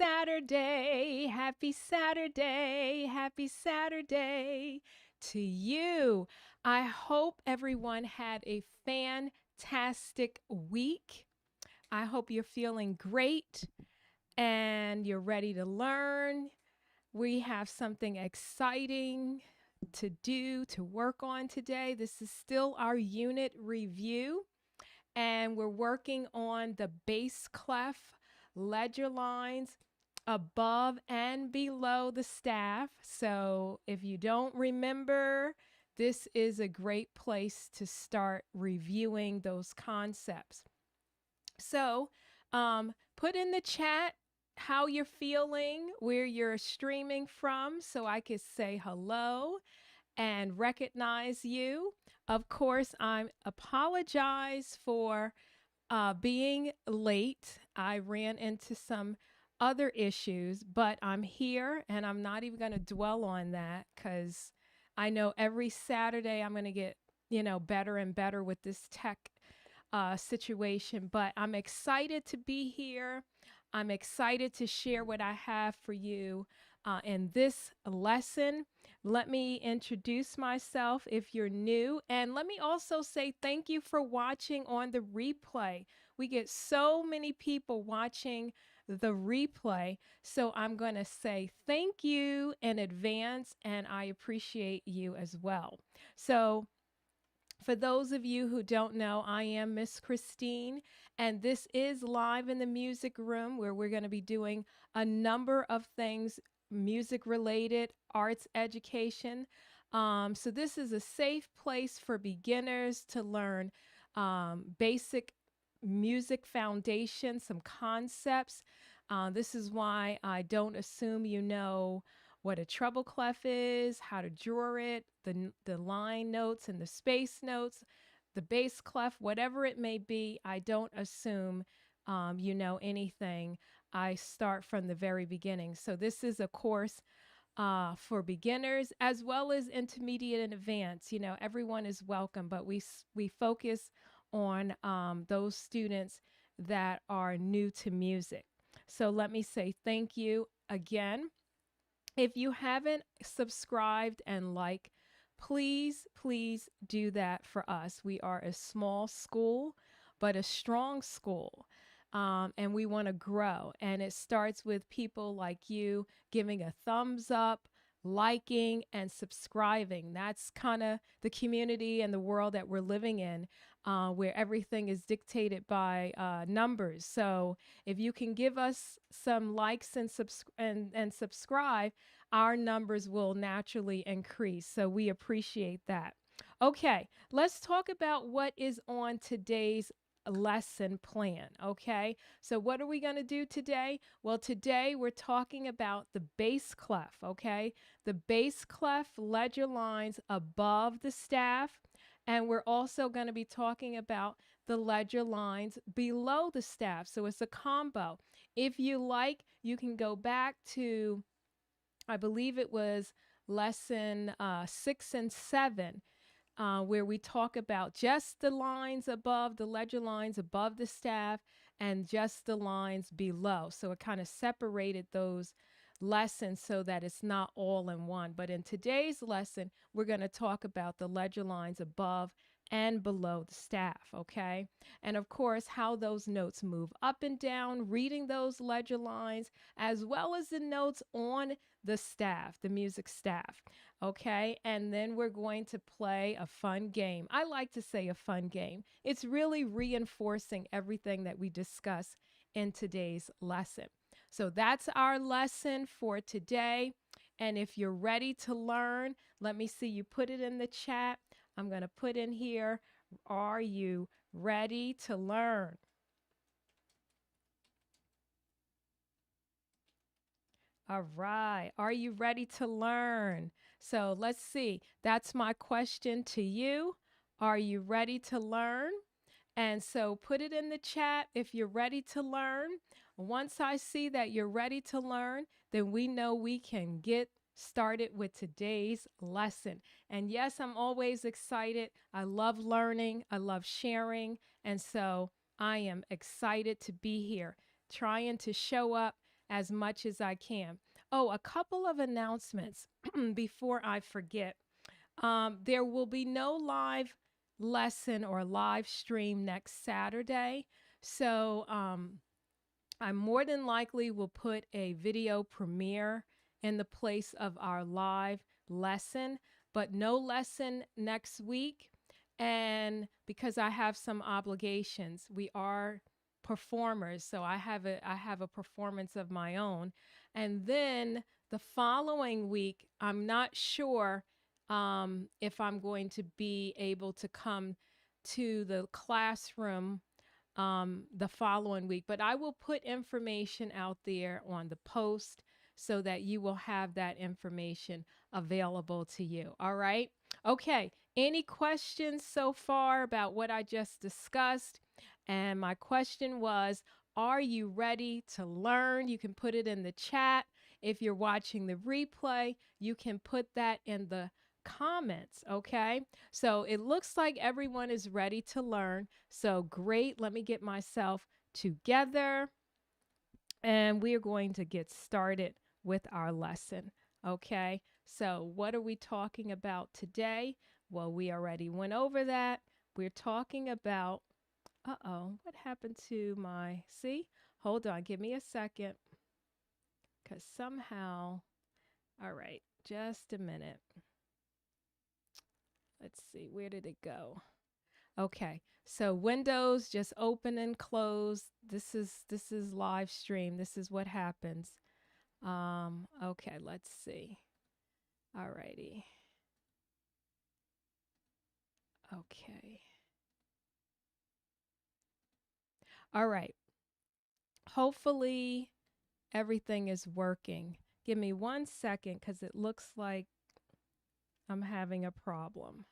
Saturday. Happy Saturday. Happy Saturday to you. I hope everyone had a fantastic week. I hope you're feeling great and you're ready to learn. We have something exciting to do, to work on today. This is still our unit review, and we're working on the bass clef ledger lines above and below the staff. So if you don't remember, this is a great place to start reviewing those concepts. So put in the chat how you're feeling, where you're streaming from, so I could say hello and recognize you. Of course, I apologize for being late. I ran into some other issues, but I'm here and I'm not even going to dwell on that because I know every Saturday I'm going to get, better and better with this tech situation. But I'm excited to be here. I'm excited to share what I have for you in this lesson. Let me introduce myself if you're new, and let me also say thank you for watching on the replay. We get so many people watching the replay, so I'm going to say thank you in advance, and I appreciate you as well. So for those of you who don't know, I am Miss Christine, and this is Live in the Music Room, where we're going to be doing a number of things music related, arts education. So this is a safe place for beginners to learn basic music foundation, some concepts. This is why I don't assume you know what a treble clef is, how to draw it, the line notes and the space notes, the bass clef, whatever it may be. I don't assume you know anything. I start from the very beginning. So this is a course for beginners as well as intermediate and advanced. Everyone is welcome, but we focus on those students that are new to music. So let me say thank you again. If you haven't subscribed and liked, please do that for us. We are a small school, but a strong school. And we want to grow. And it starts with people like you giving a thumbs up, liking, and subscribing. That's kind of the community and the world that we're living in, where everything is dictated by numbers. So if you can give us some likes and subscribe, our numbers will naturally increase. So we appreciate that. Okay, let's talk about what is on today's lesson plan. Okay, so what are we going to do today? Well, today we're talking about the bass clef. Okay, the bass clef ledger lines above the staff, and we're also going to be talking about the ledger lines below the staff. So it's a combo. If you like, you can go back to, I believe it was lesson 6 and 7, where we talk about just the lines above, the ledger lines above the staff, and just the lines below. So it kind of separated those lessons so that it's not all in one. But in today's lesson, we're going to talk about the ledger lines above and below the staff, okay? And of course, how those notes move up and down, reading those ledger lines, as well as the notes on the staff, the music staff, okay? And then we're going to play a fun game. I like to say a fun game. It's really reinforcing everything that we discuss in today's lesson. So that's our lesson for today. And if you're ready to learn, let me see you put it in the chat. I'm going to put in here, are you ready to learn? All right. Are you ready to learn? So let's see. That's my question to you. Are you ready to learn? And so put it in the chat if you're ready to learn. Once I see that you're ready to learn, then we know we can get started with today's lesson. And yes, I'm always excited. I love learning. I love sharing. And so I am excited to be here, trying to show up as much as I can. Oh, a couple of announcements before I forget. There will be no live lesson or live stream next Saturday. So I more than likely will put a video premiere in the place of our live lesson, but no lesson next week. And because I have some obligations, we are performers, so I have a performance of my own. And then the following week, I'm not sure if I'm going to be able to come to the classroom the following week. But I will put information out there on the post so that you will have that information available to you. All right. Okay. Any questions so far about what I just discussed? And my question was, are you ready to learn? You can put it in the chat. If you're watching the replay, you can put that in the comments. Okay. So it looks like everyone is ready to learn. So great. Let me get myself together and we are going to get started with our lesson. Okay. So what are we talking about today? Well, we already went over that. We're talking about, what happened to my, see, hold on, give me a second. Because somehow, all right, just a minute. Let's see, where did it go? Okay, so windows just open and close. This is live stream. This is what happens. Okay, let's see. All righty. Okay. All right. Hopefully everything is working. Give me 1 second because it looks like I'm having a problem.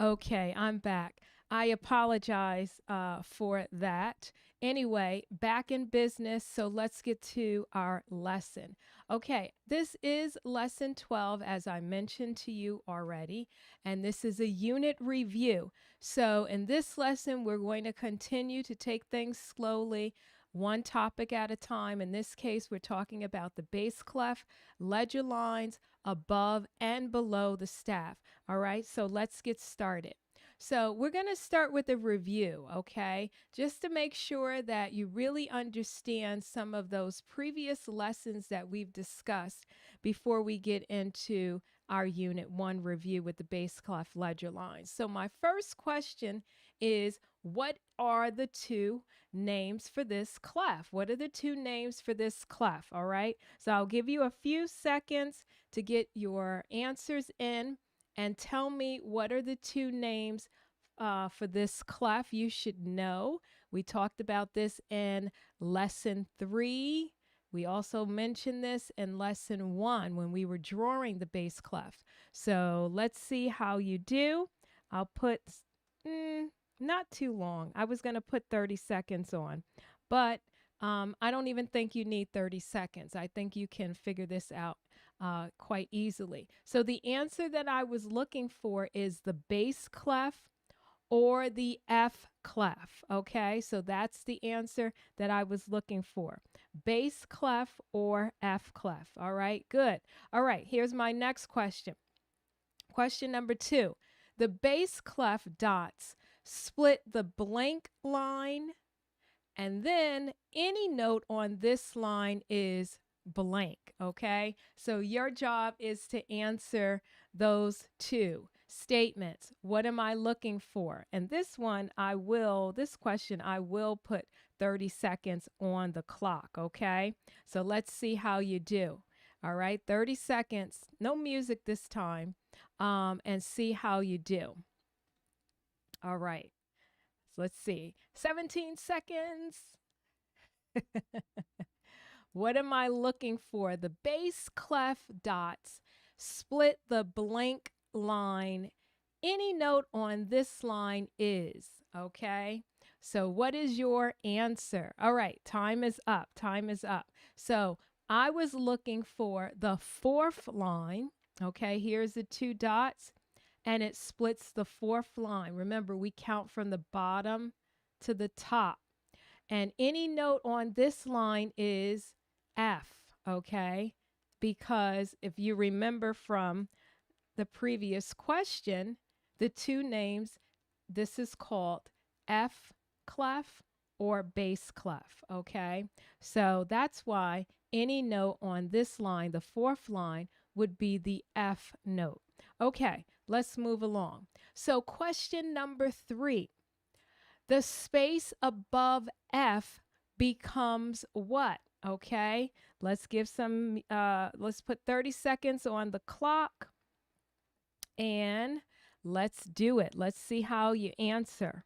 Okay, I'm back. I apologize for that. Anyway, back in business, so let's get to our lesson. Okay, this is lesson 12, as I mentioned to you already, and this is a unit review. So in this lesson, we're going to continue to take things slowly, one topic at a time. In this case, we're talking about the bass clef, ledger lines above and below the staff. All right, so let's get started. So we're going to start with a review, okay? Just to make sure that you really understand some of those previous lessons that we've discussed before we get into our Unit 1 review with the bass clef ledger lines. So my first question is, what are the two names for this clef? What are the two names for this clef? All right, so I'll give you a few seconds to get your answers in and tell me what are the two names for this clef you should know. We talked about this in lesson 3. We also mentioned this in lesson 1 when we were drawing the bass clef. So let's see how you do. I'll put not too long. I was going to put 30 seconds on, but I don't even think you need 30 seconds. I think you can figure this out quite easily. So the answer that I was looking for is the bass clef or the F clef? Okay, so that's the answer that I was looking for. Bass clef or F clef. All right, good. All right, here's my next question. Question number 2. The bass clef dots split the blank line, and then any note on this line is blank, okay? So your job is to answer those two statements. What am I looking for? And this question, I will put 30 seconds on the clock, okay? So let's see how you do. All right, 30 seconds, no music this time, and see how you do. All right. So let's see. 17 seconds. What am I looking for? The bass clef dots split the blank line. Any note on this line is, okay? So what is your answer? All right, time is up. Time is up. So I was looking for the 4th line. Okay, here's the 2 dots, and it splits the 4th line. Remember, we count from the bottom to the top. And any note on this line is F, okay? Because if you remember from the previous question, the 2 names, this is called F clef or bass clef, okay? So that's why any note on this line, the 4th line, would be the F note. Okay, let's move along. So question number 3. The space above F becomes what? Okay, let's put 30 seconds on the clock and let's do it. Let's see how you answer.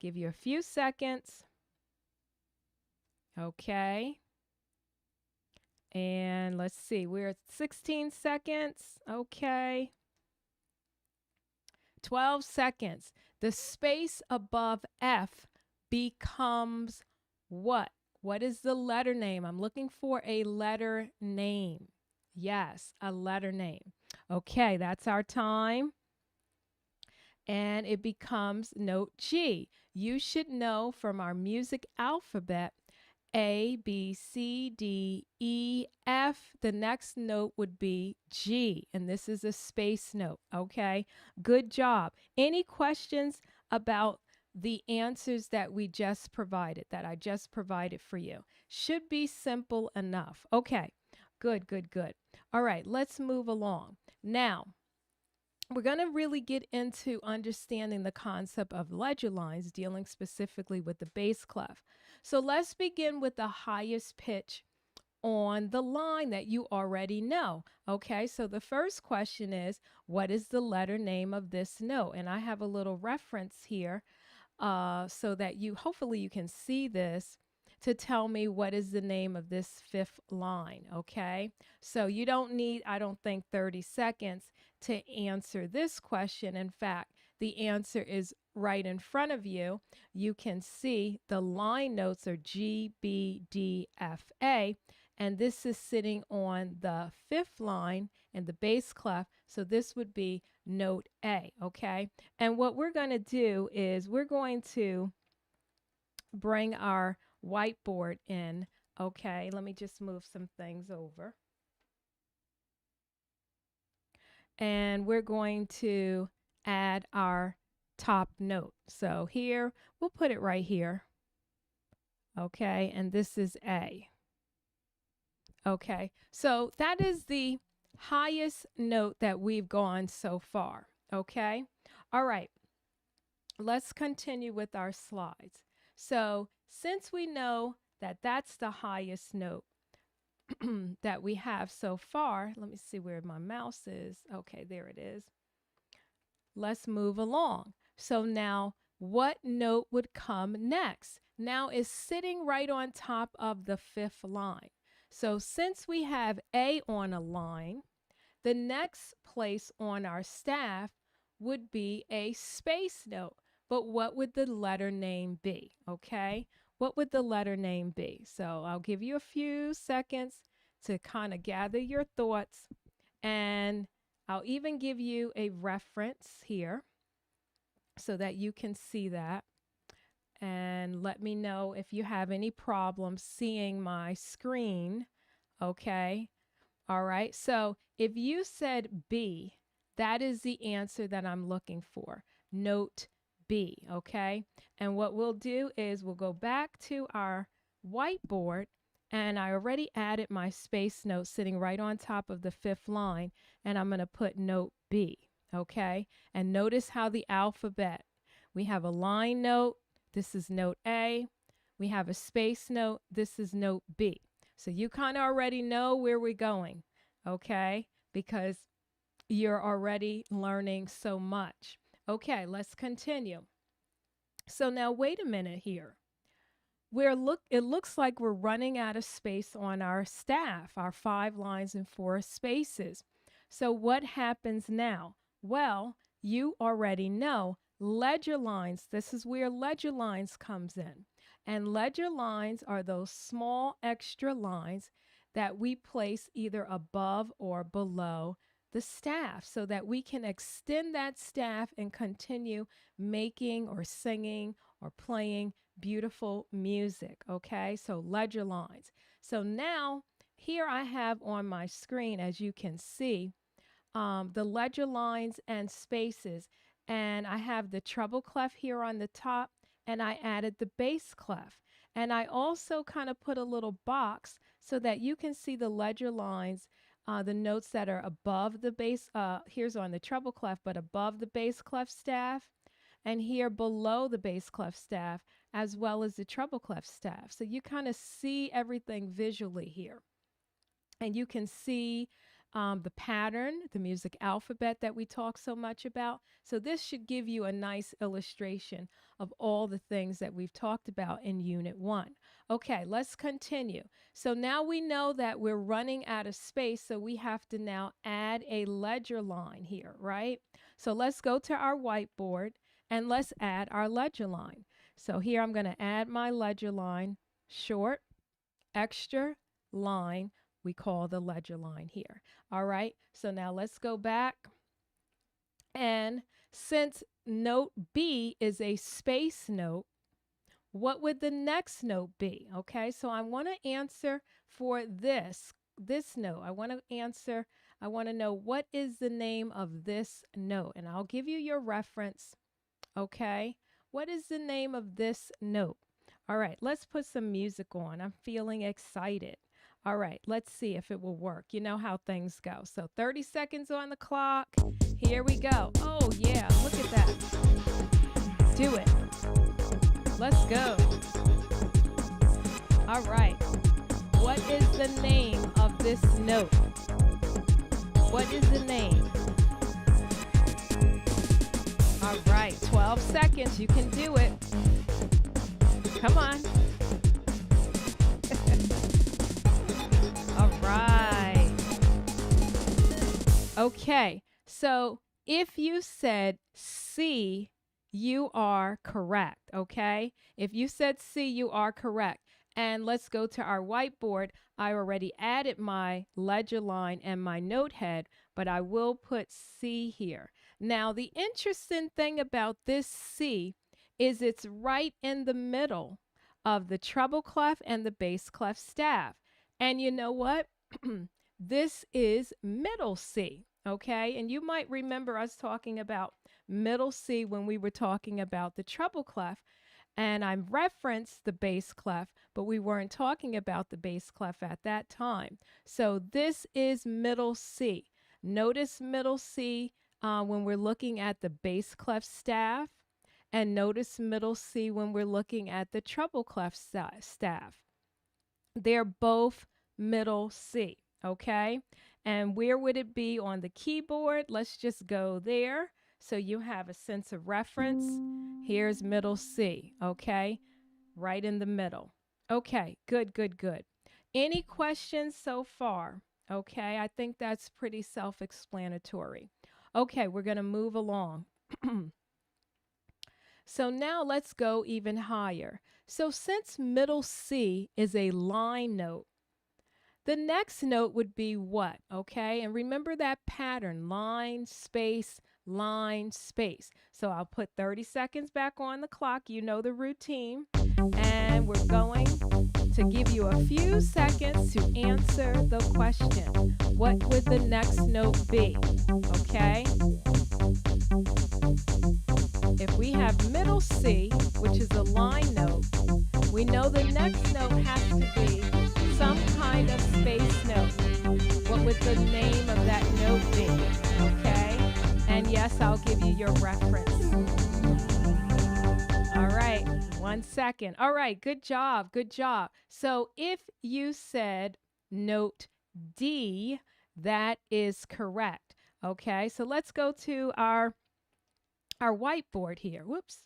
Give you a few seconds. Okay. And let's see, we're at 16 seconds. Okay. 12 seconds. The space above F becomes what? What is the letter name? I'm looking for a letter name. Yes, a letter name. Okay, that's our time. And it becomes note G. You should know from our music alphabet, A, B, C, D, E, F. The next note would be G, and this is a space note, okay? Good job. Any questions about the answers that we just provided, that I just provided for you? Should be simple enough. Okay, good, good, good. All right, let's move along. Now, we're going to really get into understanding the concept of ledger lines, dealing specifically with the bass clef. So let's begin with the highest pitch on the line that you already know. Okay, so the first question is, what is the letter name of this note? And I have a little reference here so that hopefully you can see this to tell me what is the name of this 5th line, okay? So you don't need, I don't think, 30 seconds to answer this question. In fact, the answer is right in front of you. You can see the line notes are G, B, D, F, A, and this is sitting on the 5th line in the bass clef, so this would be note A, okay? And what we're going to do is we're going to bring our whiteboard in, okay? Let me just move some things over. And we're going to add our top note. So here, we'll put it right here. Okay, and this is A. Okay, so that is the highest note that we've gone so far. Okay, all right, let's continue with our slides. So since we know that that's the highest note that we have so far, let me see where my mouse is. Okay, there it is. Let's move along. So now what note would come next? Now is sitting right on top of the 5th line. So since we have A on a line, the next place on our staff would be a space note. But what would the letter name be? Okay, what would the letter name be? So I'll give you a few seconds to kind of gather your thoughts, and I'll even give you a reference here. so that you can see that. And let me know if you have any problems seeing my screen. Okay. All right. So if you said B, that is the answer that I'm looking for. Note B. Okay. And what we'll do is we'll go back to our whiteboard, and I already added my space note sitting right on top of the fifth line, and I'm going to put note B. Okay. And notice how the alphabet, we have a line note. This is note A. We have a space note. This is note B. So you kind of already know where we're going, okay? Because you're already learning so much. Okay, let's continue. So now wait a minute here. It looks like we're running out of space on our staff, our 5 lines and 4 spaces. So what happens now? Well, you already know ledger lines. This is where ledger lines comes in. And ledger lines are those small extra lines that we place either above or below the staff so that we can extend that staff and continue making or singing or playing beautiful music. Okay, so ledger lines. So now here I have on my screen, as you can see, the ledger lines and spaces, and I have the treble clef here on the top, and I added the bass clef, and I also kind of put a little box so that you can see the ledger lines, the notes that are above the bass, here's on the treble clef, but above the bass clef staff, and here below the bass clef staff, as well as the treble clef staff. So you kind of see everything visually here. And you can see the pattern, the music alphabet that we talk so much about. So this should give you a nice illustration of all the things that we've talked about in Unit 1. Okay, let's continue. So now we know that we're running out of space, so we have to now add a ledger line here, right? So let's go to our whiteboard and let's add our ledger line. So here I'm going to add my ledger line, short, extra line, we call the ledger line here. All right, so now let's go back. And since note B is a space note, what would the next note be? Okay, so I want to answer for this note. I want to know what is the name of this note, and I'll give you your reference. Okay, what is the name of this note? All right, let's put some music on. I'm feeling excited. All right, let's see if it will work. You know how things go. So 30 seconds on the clock. Here we go. Oh, yeah, look at that. Do it. Let's go. All right. What is the name of this note? What is the name? All right, 12 seconds. You can do it. Come on. All right. Okay, so if you said C, you are correct, okay? If you said C, you are correct. And let's go to our whiteboard. I already added my ledger line and my note head, but I will put C here. Now, the interesting thing about this C is it's right in the middle of the treble clef and the bass clef staff. And you know what? This is middle C, okay? And you might remember us talking about middle C when we were talking about the treble clef. And I referenced the bass clef, but we weren't talking about the bass clef at that time. So this is middle C. Notice middle C when we're looking at the bass clef staff, and notice middle C when we're looking at the treble clef staff. They're both middle C, okay? And where would it be on the keyboard? Let's just go there so you have a sense of reference. Here's middle C, okay? Right in the middle. Okay, good, good, good. Any questions so far? Okay, I think that's pretty self-explanatory. Okay, we're going to move along. So now let's go even higher. So since middle C is a line note, the next note would be what? Okay, and remember that pattern, line, space, line, space. So I'll put 30 seconds back on the clock. You know the routine. And we're going to give you a few seconds to answer the question. What would the next note be? Okay? If we have middle C, which is a line note, we know the next note has to be some kind of space note. What would the name of that note be? Okay? And yes, I'll give you your reference. All right, 1 second. All right, good job, good job. So if you said note D, that is correct. Okay, so let's go to our whiteboard here. Whoops,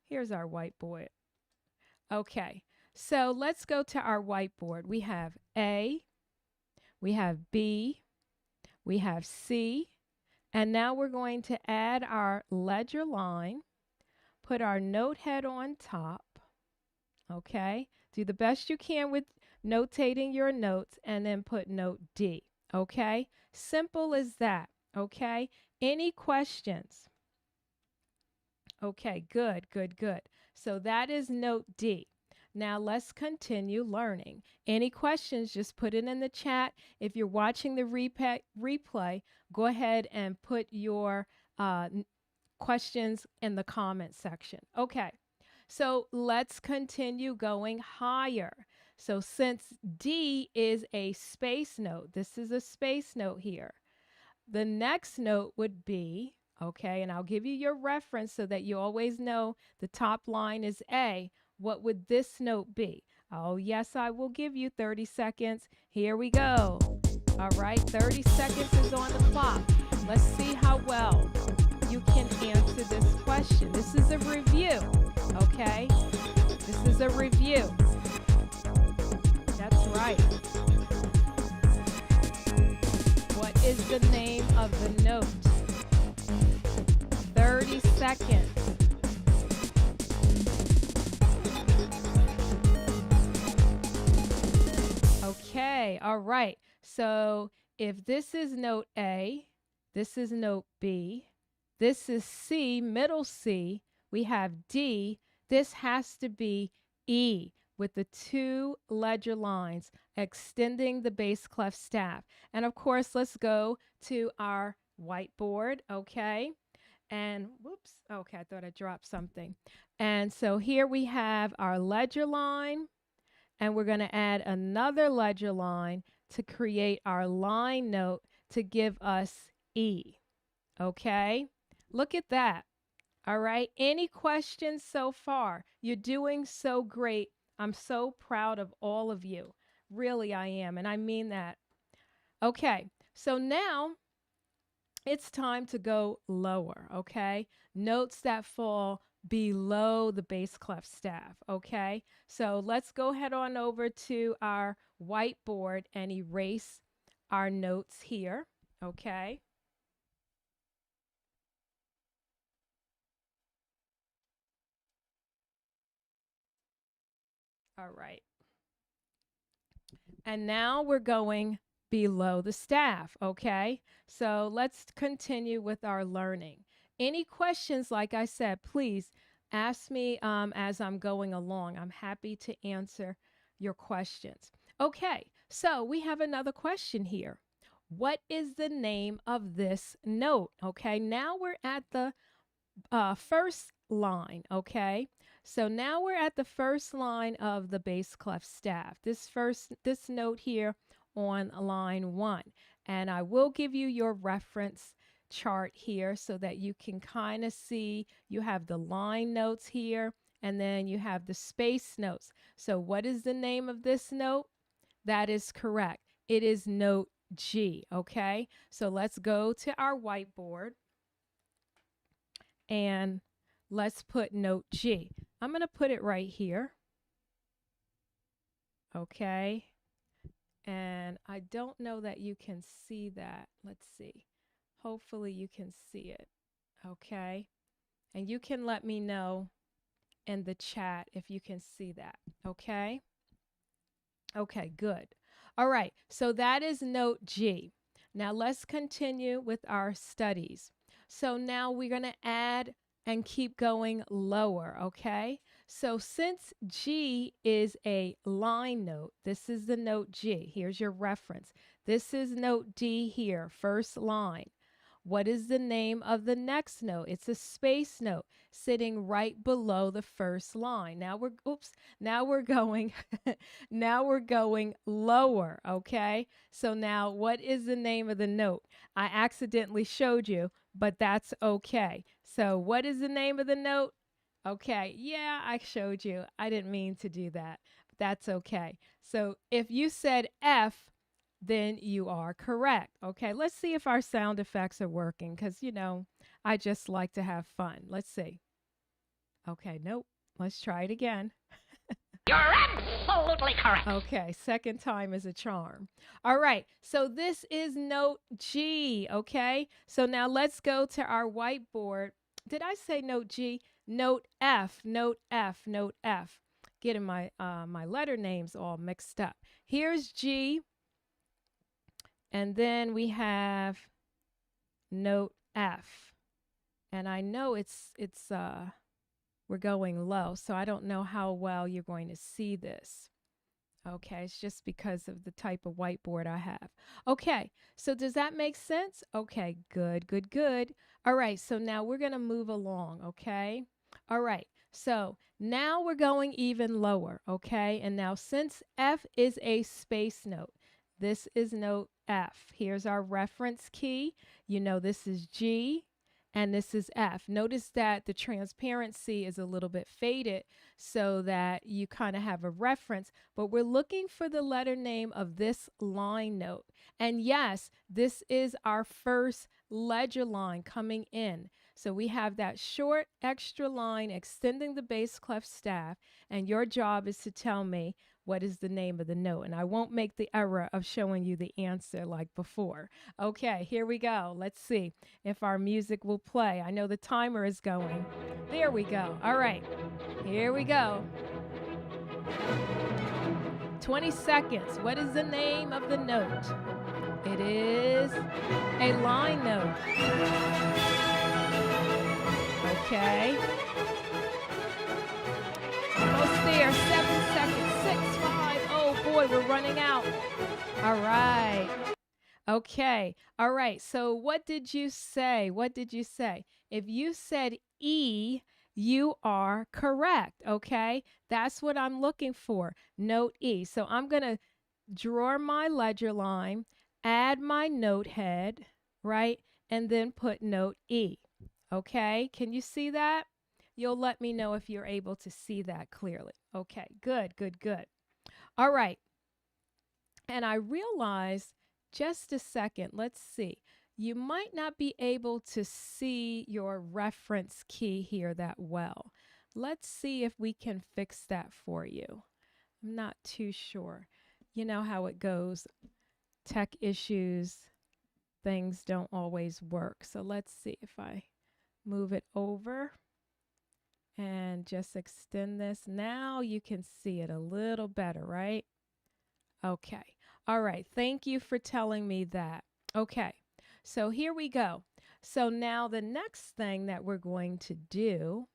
here's our whiteboard. Okay, so let's go to our whiteboard. We have A, we have B, we have C, and now we're going to add our ledger line, put our note head on top, okay? Do the best you can with notating your notes and then put note D, okay? Simple as that, okay? Any questions? Okay, good, good, good. So that is note D. Now let's continue learning. Any questions, just put it in the chat. If you're watching the replay, go ahead and put your questions in the comment section. Okay, so let's continue going higher. So since D is a space note, this is a space note here. The next note would be, okay, and I'll give you your reference so that you always know the top line is A. What would this note be? Oh, yes, I will give you 30 seconds. Here we go. All right, 30 seconds is on the clock. Let's see how well you can answer this question. This is a review, okay? This is a review. That's right. What is the name of the note? 30 seconds. Okay, all right. So if this is note A, this is note B, this is C, middle C, we have D, this has to be E with the 2 ledger lines extending the bass clef staff. And of course, let's go to our whiteboard, okay? And whoops, okay, I thought I dropped something. And so here we have our ledger line, and we're going to add another ledger line to create our line note to give us E. Okay, look at that. All right, any questions so far? You're doing so great. I'm so proud of all of you. Really, I am, and I mean that. Okay, so now it's time to go lower, okay? Notes that fall below the bass clef staff, okay? So let's go head on over to our whiteboard and erase our notes here, okay? All right. And now we're going below the staff, okay? So let's continue with our learning. Any questions, like I said, please ask me as I'm going along. I'm happy to answer your questions. Okay, so we have another question here. What is the name of this note? Okay, now we're at the first line, okay? So now we're at the first line of the bass clef staff. This note here on line 1. And I will give you your reference chart here so that you can kind of see you have the line notes here and then you have the space notes. So what is the name of this note? That is correct. It is note G, okay? So let's go to our whiteboard and let's put note G. I'm going to put it right here. Okay. And I don't know that you can see that. Let's see. Hopefully you can see it. Okay. And you can let me know in the chat if you can see that. Okay. Okay, good. All right. So that is note G. Now let's continue with our studies. So now we're going to add and keep going lower, okay? So since G is a line note, this is the note G. Here's your reference. This is note D here, first line. What is the name of the next note? It's a space note sitting right below the first line. Now we're going now we're going lower, okay? So now what is the name of the note? I accidentally showed you, but that's okay. So what is the name of the note? Okay, yeah, I showed you. I didn't mean to do that, but that's okay. So if you said F, then you are correct. Okay, let's see if our sound effects are working because, I just like to have fun. Let's see. Okay, nope. Let's try it again. You're absolutely correct. Okay, second time is a charm. All right, so this is note G, okay? So now let's go to our whiteboard. Did I say note G? Note F, note F, note F. Getting my letter names all mixed up. Here's G, and then we have note F. And I know we're going low, so I don't know how well you're going to see this. Okay, it's just because of the type of whiteboard I have. Okay, so does that make sense? Okay, good, good, good. All right, so now we're going to move along, okay? All right, so now we're going even lower, okay? And now since F is a space note, this is note F. Here's our reference key. You know this is G and this is F. Notice that the transparency is a little bit faded so that you kind of have a reference, but we're looking for the letter name of this line note. And yes, this is our first ledger line coming in. So we have that short extra line extending the bass clef staff, and your job is to tell me what is the name of the note. And I won't make the error of showing you the answer like before. Okay, here we go. Let's see if our music will play. I know the timer is going. There we go. All right, here we go. 20 seconds. What is the name of the note? It is a line note. Okay. Almost there. 7 seconds. 6, 5. Oh boy, we're running out. All right. Okay. All right. So what did you say? What did you say? If you said E, you are correct. Okay. That's what I'm looking for. Note E. So I'm going to draw my ledger line, add my note head, right? And then put note E. Okay. Can you see that? You'll let me know if you're able to see that clearly. Okay. Good, good, good. All right. And I realized just a second, let's see. You might not be able to see your reference key here that well. Let's see if we can fix that for you. I'm not too sure. You know how it goes. Tech issues, things don't always work. So let's see if I move it over and just extend this. Now you can see it a little better, right? Okay. All right. Thank you for telling me that. Okay. So here we go. So now the next thing that we're going to do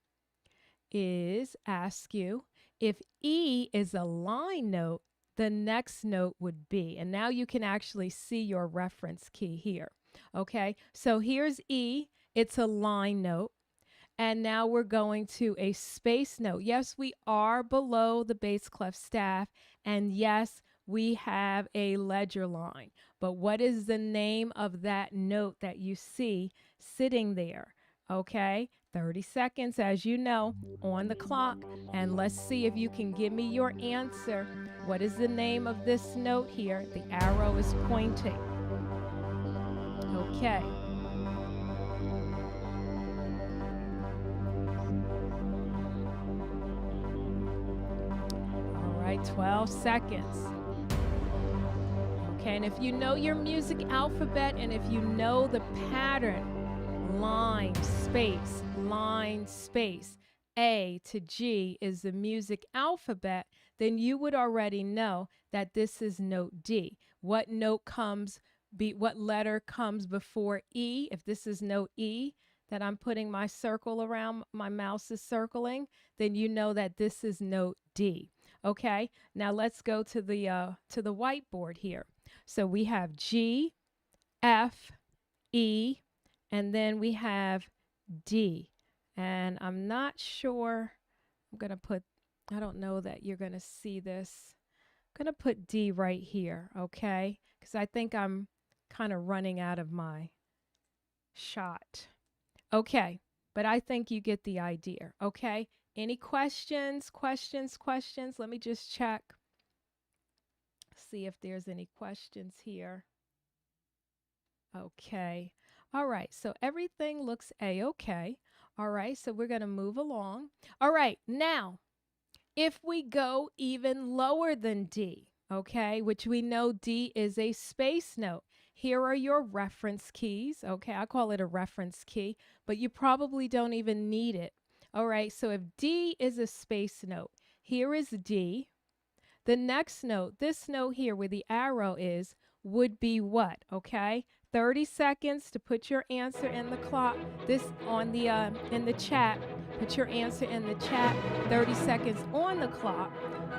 is ask you if E is a line note, the next note would be. And now you can actually see your reference key here. Okay. So here's E. It's a line note. And now we're going to a space note. Yes, we are below the bass clef staff. And yes, we have a ledger line. But what is the name of that note that you see sitting there? Okay, 30 seconds, as you know, on the clock. And let's see if you can give me your answer. What is the name of this note here? The arrow is pointing. Okay. All right, 12 seconds. Okay, and if you know your music alphabet and if you know the pattern, line, space, A to G is the music alphabet, then you would already know that this is note D. What letter comes before E? If this is note E, that I'm putting my circle around, my mouse is circling, then you know that this is note D. Okay, now let's go to the whiteboard here. So we have G, F, E, and then we have D. And I'm not sure, I'm going to put, I don't know that you're going to see this. I'm going to put D right here, okay? Because I think I'm kind of running out of my shot. Okay, but I think you get the idea, okay? Any questions? Let me just check. See if there's any questions here. Okay. All right, so everything looks A-okay. All right, so we're going to move along. All right, now, if we go even lower than D, okay, which we know D is a space note. Here are your reference keys, okay? I call it a reference key, but you probably don't even need it. All right, so if D is a space note, here is D. The next note, this note here where the arrow is, would be what, okay? 30 seconds to put your answer in the clock. This on the in the chat. Put your answer in the chat. 30 seconds on the clock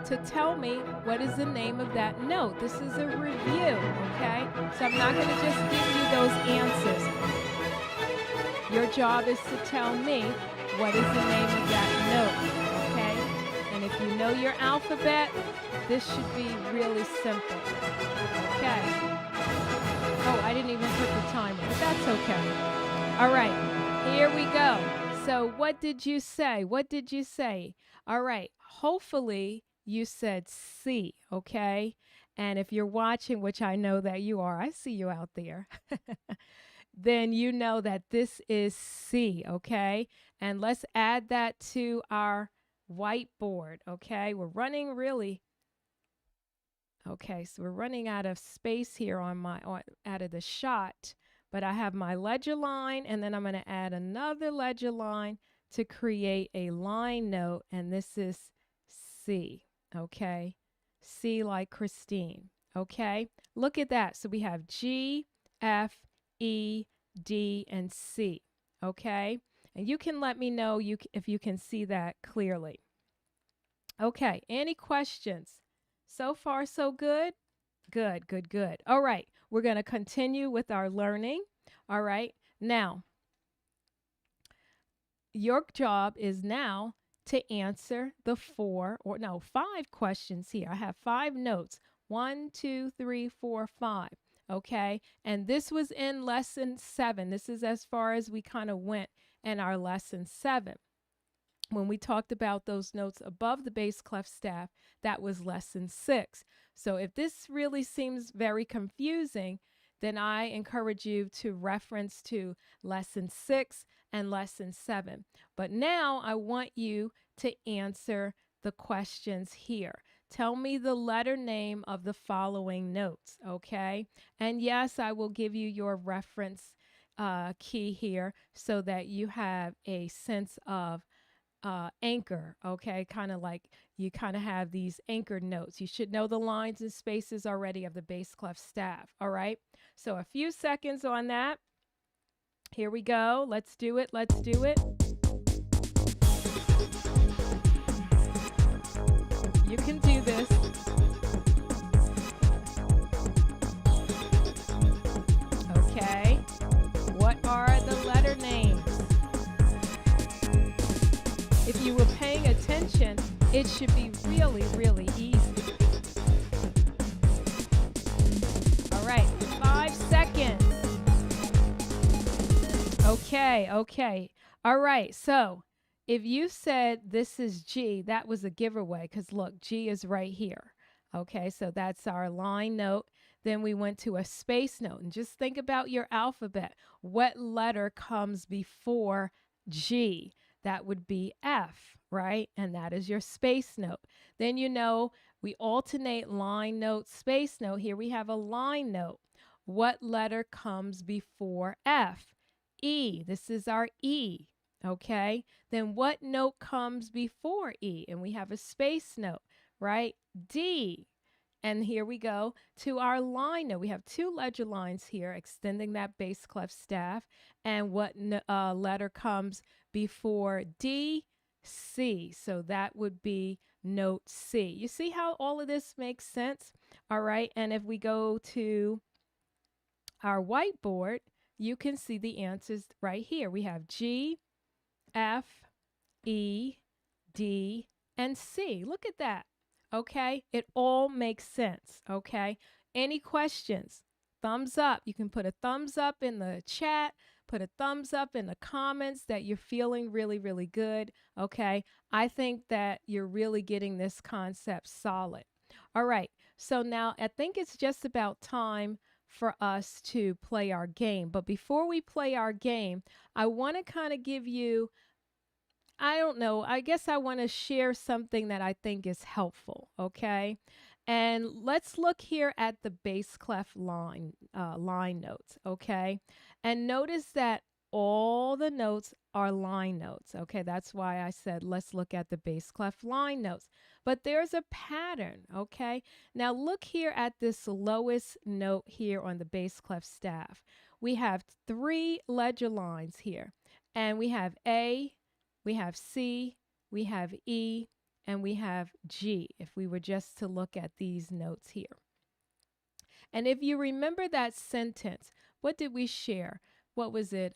to tell me what is the name of that note. This is a review, okay? So I'm not going to just give you those answers. Your job is to tell me what is the name of that note, okay? And if you know your alphabet, this should be really simple, okay? Oh, I didn't even put the timer, but that's okay. All right, here we go. So what did you say? What did you say? All right, hopefully you said C, okay? And if you're watching, which I know that you are, I see you out there, then you know that this is C, okay? And let's add that to our whiteboard, okay? We're running really okay, so we're running out of space here out of the shot, but I have my ledger line, and then I'm going to add another ledger line to create a line note, and this is C, okay? C like Christine, okay? Look at that. So we have G, F, E, D, and C, okay? And you can let me know if you can see that clearly. Okay, any questions? So far, so good? Good, good, good. All right, we're going to continue with our learning. All right, now, your job is now to answer the 5 questions here. I have 5 notes. 1, 2, 3, 4, 5. Okay, and this was in lesson 7. This is as far as we kind of went in our lesson 7. When we talked about those notes above the bass clef staff, that was lesson 6. So if this really seems very confusing, then I encourage you to reference to lesson 6 and lesson 7. But now I want you to answer the questions here. Tell me the letter name of the following notes, okay? And yes, I will give you your reference key here so that you have a sense of anchor, okay? Kind of like you kind of have these anchored notes. You should know the lines and spaces already of the bass clef staff, all right? So a few seconds on that. Here we go. Let's do it. Let's do it. You can do this. Okay. What are the letter names? If you were paying attention, it should be really, really easy. All right, 5 seconds. Okay, okay. All right, so if you said this is G, that was a giveaway because look, G is right here. Okay, so that's our line note. Then we went to a space note. And just think about your alphabet. What letter comes before G? That would be F, right? And that is your space note. Then you know we alternate line note, space note. Here we have a line note. What letter comes before F? E. This is our E, okay? Then what note comes before E? And we have a space note, right? D. And here we go to our line note. We have two ledger lines here extending that bass clef staff. And what letter comes before D? C. So that would be note C. You see how all of this makes sense? All right. And if we go to our whiteboard, you can see the answers right here. We have G, F, E, D, and C. Look at that. Okay, it all makes sense. Okay, any questions? Thumbs up. You can put a thumbs up in the chat, put a thumbs up in the comments that you're feeling really, really good. Okay, I think that you're really getting this concept solid. All right, so now I think it's just about time for us to play our game. But before we play our game, I want to kind of give you, I don't know, I guess I want to share something that I think is helpful, okay? And let's look here at the bass clef line notes, okay? And notice that all the notes are line notes, okay? That's why I said let's look at the bass clef line notes. But there's a pattern, okay? Now look here at this lowest note here on the bass clef staff. We have 3 ledger lines here, and we have A, we have C, we have E, and we have G, if we were just to look at these notes here. And if you remember that sentence, what did we share? What was it?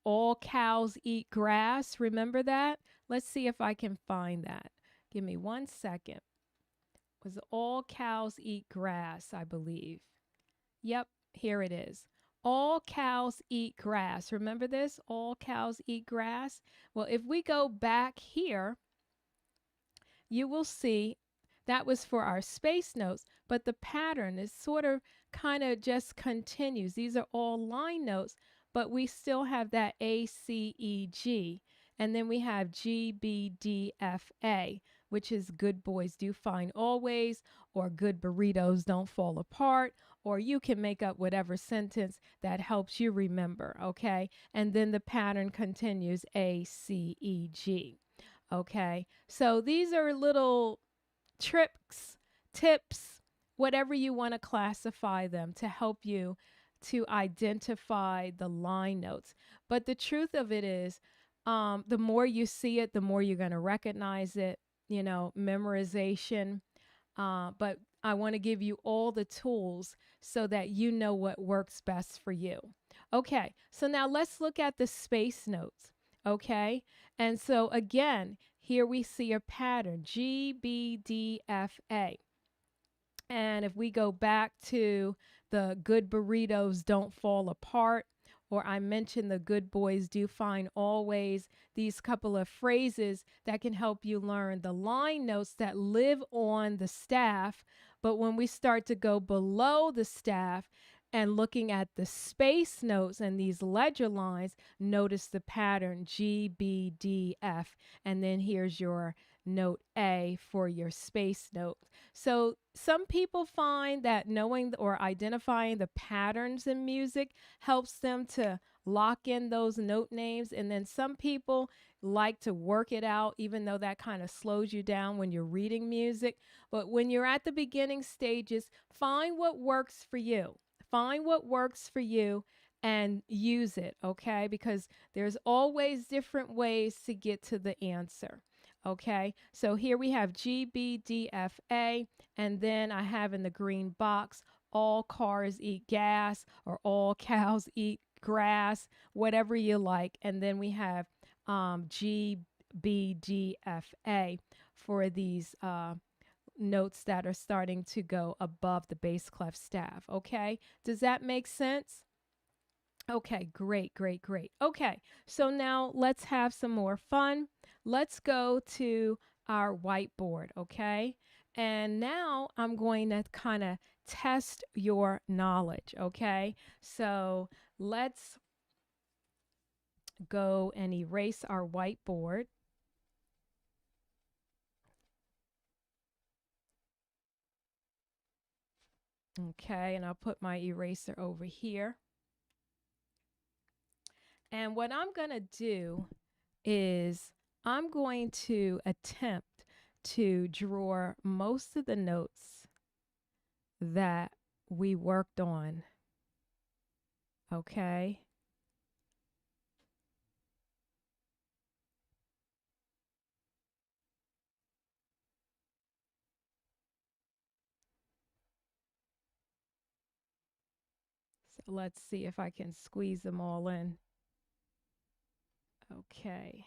All cows eat grass. Remember that? Let's see if I can find that. Give me 1 second. It was all cows eat grass, I believe. Yep, here it is. All cows eat grass. Remember this? All cows eat grass. Well, if we go back here, you will see that was for our space notes, but the pattern is sort of kind of just continues. These are all line notes, but we still have that A, C, E, G. And then we have G, B, D, F, A, which is good boys do fine always, or good burritos don't fall apart, or you can make up whatever sentence that helps you remember, okay? And then the pattern continues A, C, E, G. Okay, so these are little tricks, tips, whatever you want to classify them to help you to identify the line notes. But the truth of it is, the more you see it, the more you're going to recognize it, you know, memorization. But I want to give you all the tools so that you know what works best for you. Okay, so now let's look at the space notes. Okay, and so again, here we see a pattern, G, B, D, F, A. And if we go back to the good burritos don't fall apart, or I mentioned the good boys do fine always, these couple of phrases that can help you learn the line notes that live on the staff. But when we start to go below the staff and looking at the space notes and these ledger lines, notice the pattern G, B, D, F, and then here's your note A for your space note. So some people find that knowing or identifying the patterns in music helps them to lock in those note names. And then some people like to work it out, even though that kind of slows you down when you're reading music. But when you're at the beginning stages, find what works for you. Find what works for you and use it, okay? Because there's always different ways to get to the answer. Okay, so here we have G, B, D, F, A, and then I have in the green box, all cars eat gas, or all cows eat grass, whatever you like. And then we have G, B, D, F, A for these notes that are starting to go above the bass clef staff. Okay, does that make sense? Okay, great, great, great. Okay, so now let's have some more fun. Let's go to our whiteboard, okay? And now I'm going to kind of test your knowledge, okay? So let's go and erase our whiteboard. Okay, and I'll put my eraser over here. And what I'm going to do is I'm going to attempt to draw most of the notes that we worked on. Okay. So let's see if I can squeeze them all in. Okay.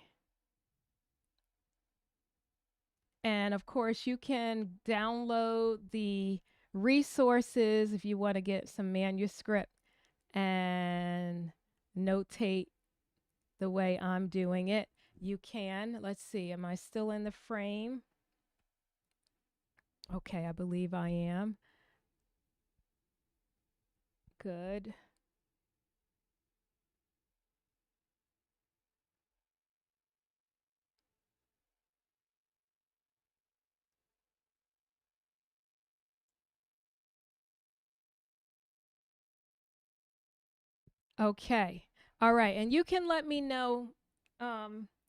And of course, you can download the resources if you want to get some manuscript and notate the way I'm doing it. You can. Let's see. Am I still in the frame? Okay, I believe I am. Good. Okay. All right. And you can let me know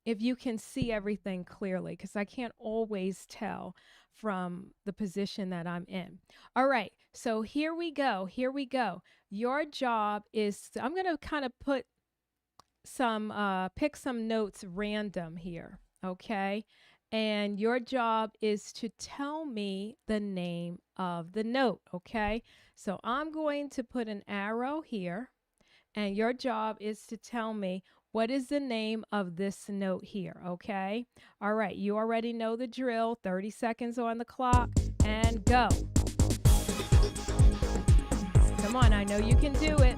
if you can see everything clearly, because I can't always tell from the position that I'm in. All right. So here we go. Here we go. Your job is, I'm going to kind of put some, pick some notes random here. Okay. And your job is to tell me the name of the note. Okay. So I'm going to put an arrow here. And your job is to tell me what is the name of this note here, okay? All right, you already know the drill. 30 seconds on the clock and go. Come on, I know you can do it.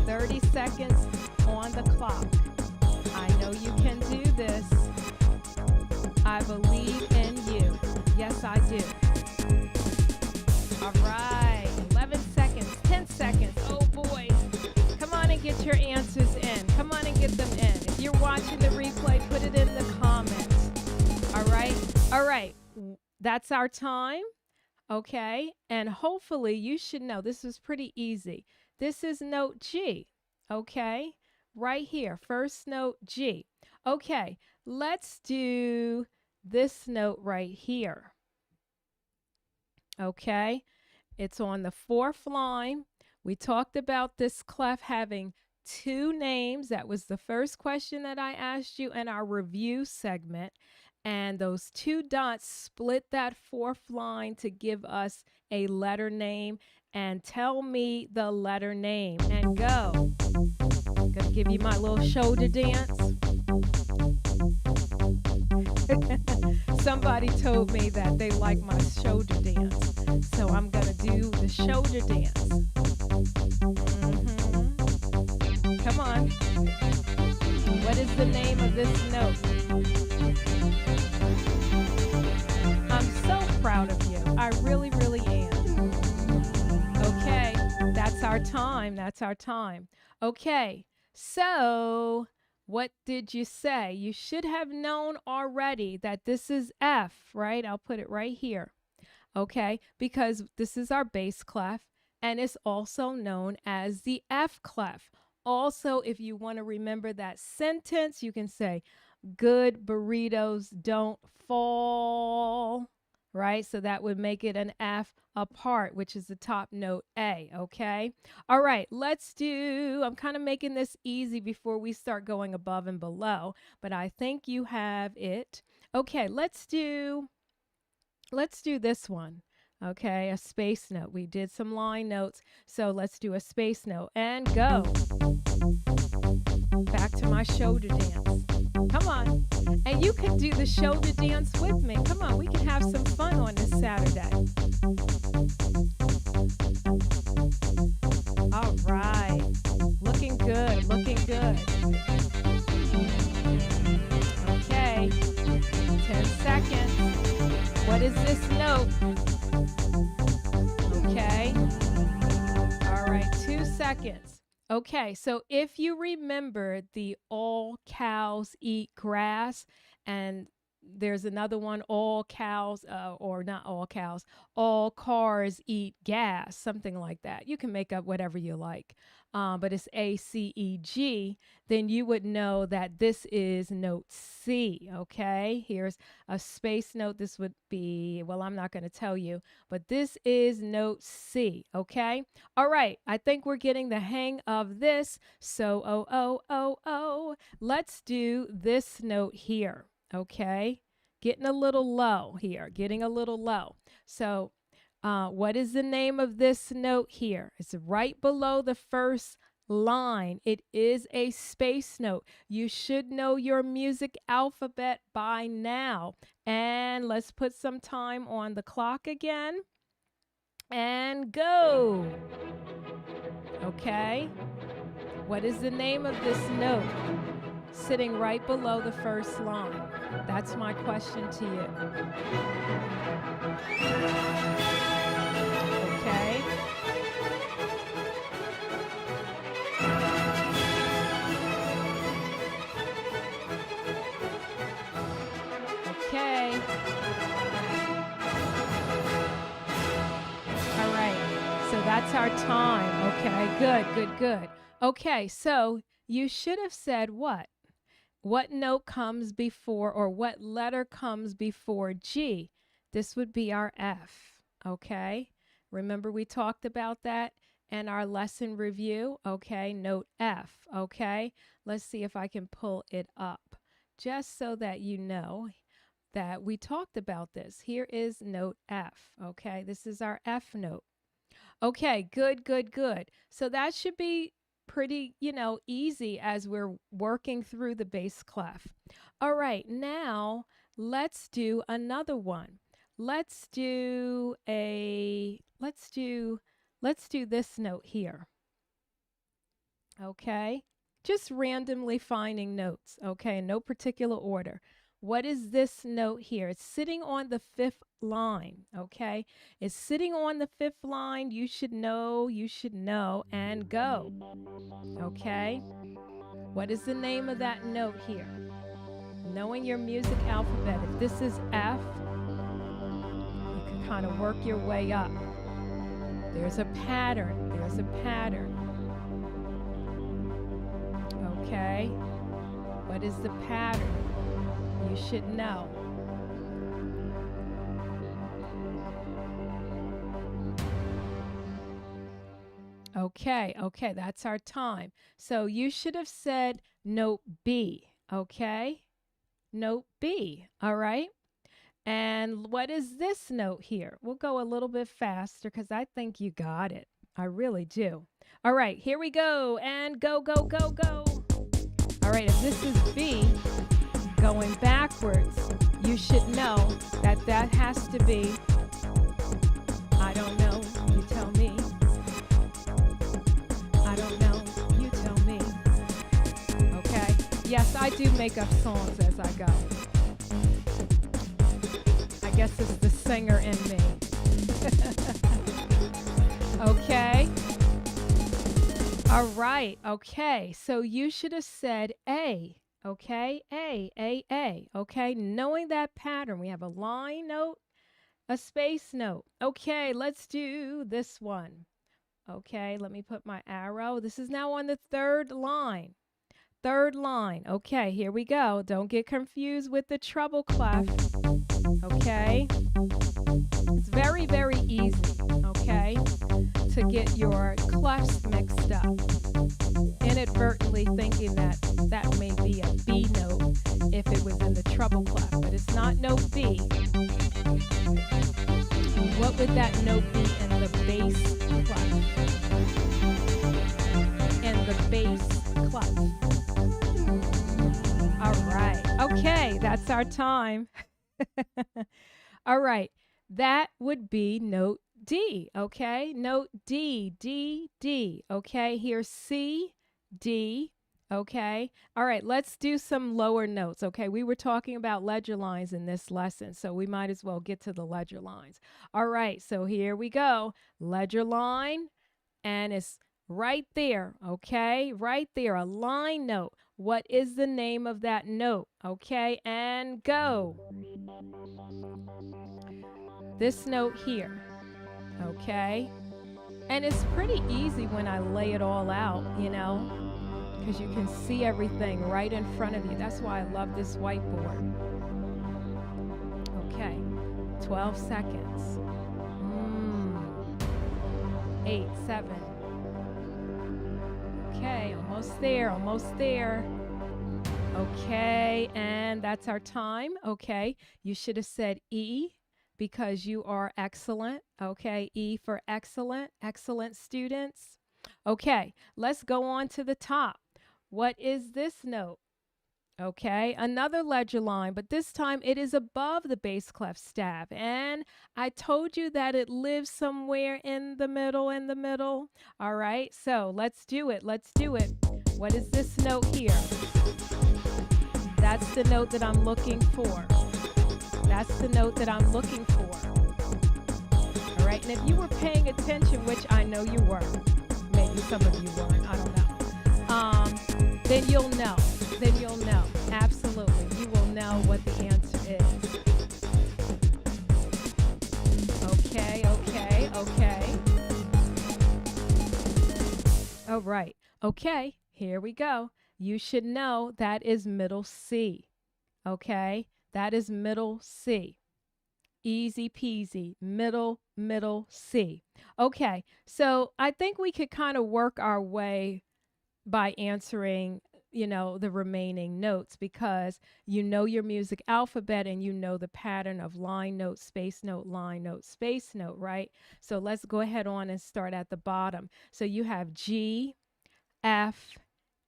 30 seconds on the clock. I know you can do this. I believe in you. Yes, I do. All right, 11 seconds, 10 seconds. Oh, boy. Come on and get your answers in. Come on and get them in. If you're watching the replay, put it in the comments. All right? All right. That's our time. Okay? And hopefully you should know this is pretty easy. This is note G. Okay? Right here. First note G. Okay. Let's do this note right here. Okay? It's on the 4th line. We talked about this clef having 2 names. That was the first question that I asked you in our review segment. And those 2 dots split that 4th line to give us a letter name. And tell me the letter name. And go. I'm going to give you my little shoulder dance. Somebody told me that they like my shoulder dance. So I'm going to do the shoulder dance. Come on. What is the name of this note? I'm so proud of you. I really, really am. Okay. That's our time. That's our time. Okay. So what did you say? You should have known already that this is F, right? I'll put it right here. Okay, because this is our bass clef, and it's also known as the F clef. Also, if you want to remember that sentence, you can say, good burritos don't fall, right? So that would make it an F apart, which is the top note A, okay? All right, let's do, I'm kind of making this easy before we start going above and below, but I think you have it. Okay, let's do this one. Okay, a space note. We did some line notes, so let's do a space note and go. Back to my shoulder dance. Come on. And you can do the shoulder dance with me. Come on, we can have some fun on this Saturday. All right. Looking good, looking good. Okay, 10 seconds. What is this note? Okay. All right, 2 seconds. Okay, so if you remember the all cows eat grass, and there's another one, all cows, or not all cows, all cars eat gas, something like that. You can make up whatever you like, but it's A, C, E, G. Then you would know that this is note C, okay? Here's a space note. This would be, well, I'm not going to tell you, but this is note C, okay? All right, I think we're getting the hang of this. So, let's do this note here, okay? Getting a little low here, getting a little low. So, what is the name of this note here? It's right below the first line. It is a space note. You should know your music alphabet by now. And let's put some time on the clock again. And go. Okay. What is the name of this note sitting right below the first line? That's my question to you. Okay. Okay. All right. So that's our time. Okay. Good, good, good. Okay. So you should have said what? What note comes before, or what letter comes before G? This would be our F. Okay. Remember we talked about that in our lesson review. Okay. Note F. Okay. Let's see if I can pull it up just so that you know that we talked about this. Here is note F. Okay. This is our F note. Okay, good, good, good. So that should be pretty, easy as we're working through the bass clef. All right, now let's do another one. Let's do this note here. Okay? Just randomly finding notes, okay? In no particular order. What is this note here? It's sitting on the 5th line, okay? It's sitting on the 5th line. You should know, and go. Okay? What is the name of that note here? Knowing your music alphabet. If this is F, you can kind of work your way up. There's a pattern. There's a pattern. Okay? What is the pattern? You should know. Okay, that's our time. So you should have said note B, okay? Note B, all right? And what is this note here? We'll go a little bit faster because I think you got it. I really do. All right, here we go. And go, go, go, go. All right, if this is B, going backwards, you should know that that has to be, I don't know, you tell me. I don't know, you tell me. Okay? Yes, I do make up songs as I go. I guess it's the singer in me. Okay? All right, okay. So you should have said A. Okay, A, okay? Knowing that pattern, we have a line note, a space note. Okay, let's do this one. Okay, let me put my arrow. This is now on the 3rd line. 3rd line. Okay, here we go. Don't get confused with the treble clef. Okay? It's very, very easy, okay, to get your clefs mixed up. Inadvertently thinking that that may be a B note if it was in the treble clef, but it's not note B. What would that note be in the bass clef? In the bass clef. All right. Okay, that's our time. All right. That would be note D, okay? Note D, D, D, okay? Here's C, D, okay? All right, let's do some lower notes, okay? We were talking about ledger lines in this lesson, so we might as well get to the ledger lines. All right, so here we go. Ledger line, and it's right there, okay? Right there, a line note. What is the name of that note? Okay, and go. This note here. Okay. And it's pretty easy when I lay it all out, you know, because you can see everything right in front of you. That's why I love this whiteboard. Okay, 12 seconds. 8, 7. Okay, almost there, almost there. Okay, and that's our time. Okay, you should have said E because you are excellent. Okay, E for excellent, excellent students. Okay, let's go on to the top. What is this note? Okay, another ledger line, but this time it is above the bass clef staff. And I told you that it lives somewhere in the middle, All right, so let's do it. Let's do it. What is this note here? That's the note that I'm looking for. That's the note that I'm looking for. All right, and if you were paying attention, which I know you were, maybe some of you weren't, I don't know, then you'll know. Then you'll know. Absolutely. You will know what the answer is. Okay, okay, okay. All right. Okay, here we go. You should know that is middle C. Okay, that is middle C. Easy peasy, middle C. Okay, so I think we could kind of work our way by answering, you know, the remaining notes because you know your music alphabet and you know the pattern of line note, space note, line note, space note, right? So let's go ahead on and start at the bottom. So you have G, F,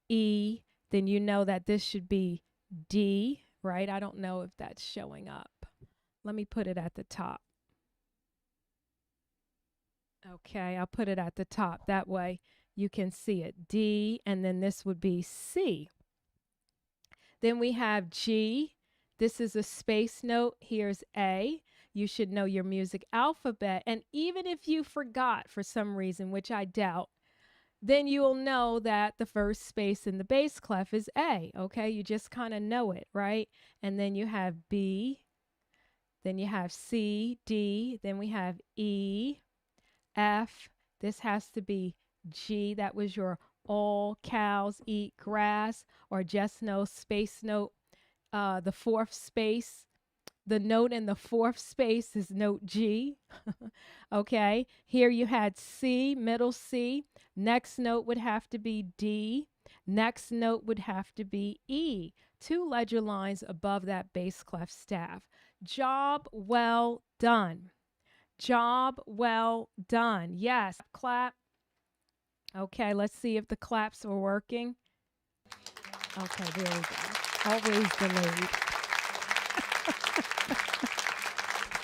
E, then you know that this should be D, right? I don't know if that's showing up. Let me put it at the top. Okay, I'll put it at the top. That way you can see it. D, and then this would be C. Then we have G. This is a space note. Here's A. You should know your music alphabet. And even if you forgot for some reason, which I doubt, then you'll know that the first space in the bass clef is A. Okay, you just kind of know it, right? And then you have B. Then you have C, D. Then we have E, F. This has to be G. That was your all cows eat grass, or just no space note. The fourth space, the note in the fourth space is note G. Okay, here you had C, middle C. Next note would have to be D. Next note would have to be E. 2 ledger lines above that bass clef staff. Job well done. Job well done. Yes, clap. Okay, let's see if the claps are working. Okay, there we go. Always delayed.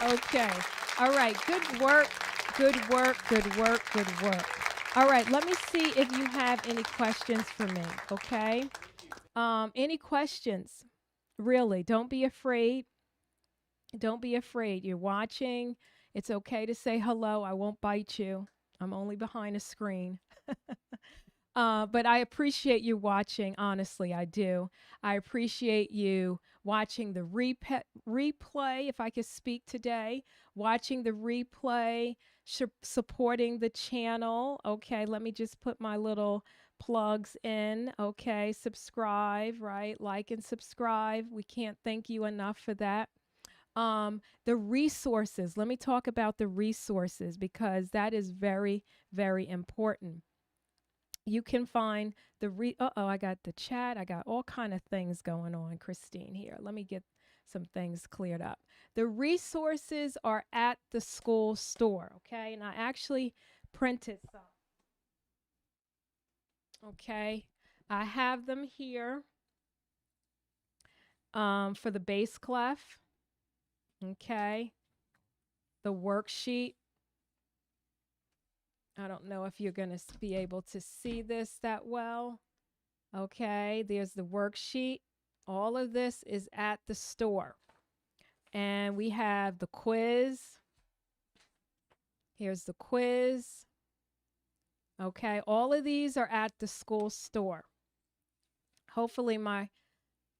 Okay. All right. Good work. Good work. Good work. Good work. All right. Let me see if you have any questions for me. Okay. Any questions? Really, don't be afraid. Don't be afraid. You're watching. It's okay to say hello. I won't bite you. I'm only behind a screen. But I appreciate you watching. Honestly, I do. I appreciate you watching the replay, if I could speak today, watching the replay, supporting the channel. Okay, let me just put my little plugs in. Okay, subscribe, right? Like and subscribe. We can't thank you enough for that. The resources. Let me talk about the resources because that is very, very important. You can find the I got the chat. I got all kind of things going on, Christine, here. Let me get some things cleared up. The resources are at the school store, okay? And I actually printed some. Okay, I have them here for the bass clef. Okay, the worksheet. I don't know if you're going to be able to see this that well. Okay, there's the worksheet. All of this is at the store. And we have the quiz. Here's the quiz. Okay, all of these are at the school store. Hopefully my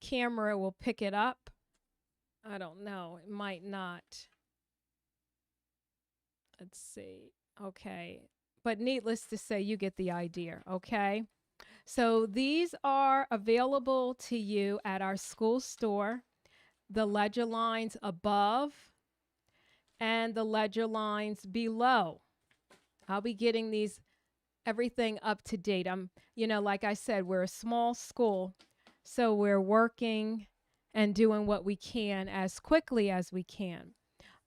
camera will pick it up. I don't know. It might not. Let's see. Okay. But needless to say, you get the idea. Okay. So these are available to you at our school store. The ledger lines above and the ledger lines below. I'll be getting these everything up to date. Like I said, we're a small school, so we're working and doing what we can as quickly as we can.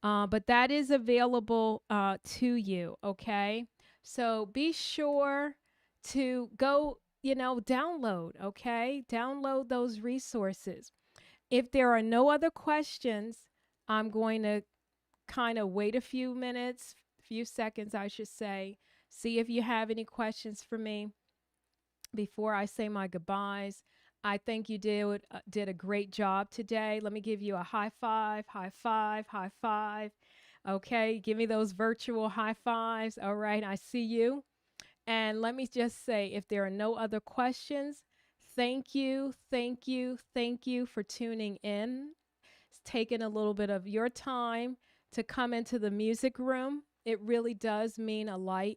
But that is available to you, okay? So be sure to go, download, okay? Download those resources. If there are no other questions, I'm going to kind of wait a few minutes, few seconds, I should say. See if you have any questions for me before I say my goodbyes. I think you did a great job today. Let me give you a high five, high five, high five. Okay, give me those virtual high fives. All right, I see you. And let me just say, if there are no other questions, thank you, thank you, thank you for tuning in. It's taken a little bit of your time to come into the music room. It really does mean a lot.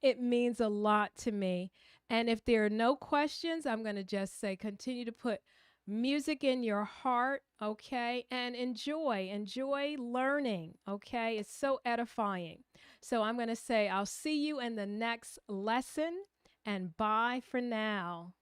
It means a lot to me. And if there are no questions, I'm going to just say continue to put music in your heart, okay? And enjoy learning, okay? It's so edifying. So I'm going to say I'll see you in the next lesson, and bye for now.